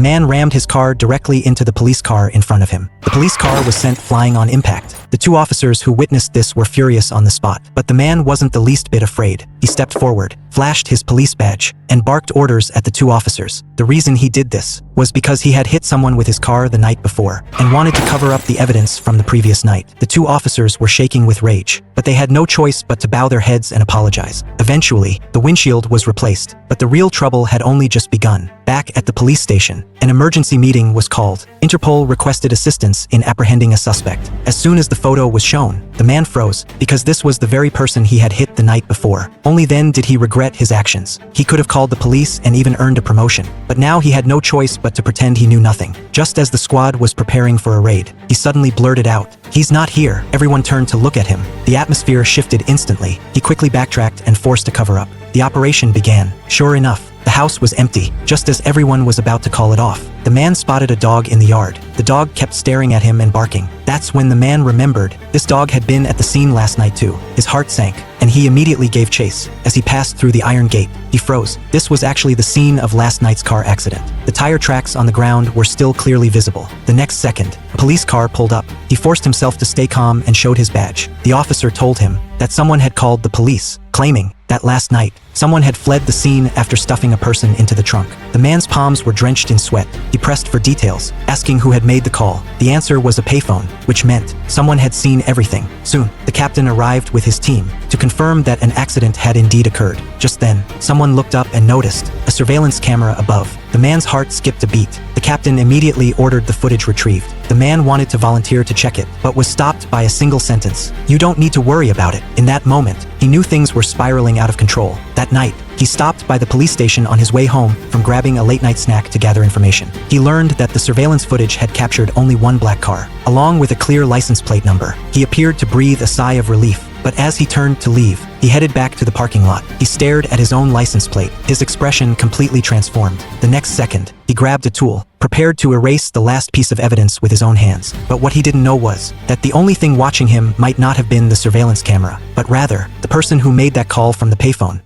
man rammed his car directly into the police car in front of him. The police car was sent flying on impact. The two officers who witnessed this were furious on the spot, but the man wasn't the least bit afraid. He stepped forward, flashed his police badge, and barked orders at the two officers. The reason he did this was because he had hit someone with his car the night before and wanted to cover up the evidence from the previous night. The two officers were shaking with rage, but they had no choice but to bow their heads and apologize. Eventually, the windshield was replaced, but the real trouble had only just begun. Back at the police station, an emergency meeting was called. Interpol requested assistance in apprehending a suspect. As soon as the photo was shown, the man froze because this was the very person he had hit the night before. Only then did he regret his actions. He could have called the police and even earned a promotion, but now he had no choice but to pretend he knew nothing. Just as the squad was preparing for a raid, he suddenly blurted out, "He's not here." Everyone turned to look at him. The atmosphere shifted instantly. He quickly backtracked and forced a cover-up. The operation began. Sure enough, the house was empty, just as everyone was about to call it off. The man spotted a dog in the yard. The dog kept staring at him and barking. That's when the man remembered this dog had been at the scene last night too. His heart sank, and he immediately gave chase. As he passed through the iron gate, he froze. This was actually the scene of last night's car accident. The tire tracks on the ground were still clearly visible. The next second, a police car pulled up. He forced himself to stay calm and showed his badge. The officer told him that someone had called the police, claiming that last night, someone had fled the scene after stuffing a person into the trunk. The man's palms were drenched in sweat. He pressed for details, asking who had made the call. The answer was a payphone, which meant someone had seen everything. Soon, the captain arrived with his team to confirm that an accident had indeed occurred. Just then, someone looked up and noticed a surveillance camera above. The man's heart skipped a beat. The captain immediately ordered the footage retrieved. The man wanted to volunteer to check it, but was stopped by a single sentence. "You don't need to worry about it." In that moment, he knew things were spiraling out of control. That night, he stopped by the police station on his way home from grabbing a late-night snack to gather information. He learned that the surveillance footage had captured only one black car, along with a clear license plate number. He appeared to breathe a sigh of relief, but as he turned to leave, he headed back to the parking lot. He stared at his own license plate, his expression completely transformed. The next second, he grabbed a tool, prepared to erase the last piece of evidence with his own hands. But what he didn't know was that the only thing watching him might not have been the surveillance camera, but rather the person who made that call from the payphone.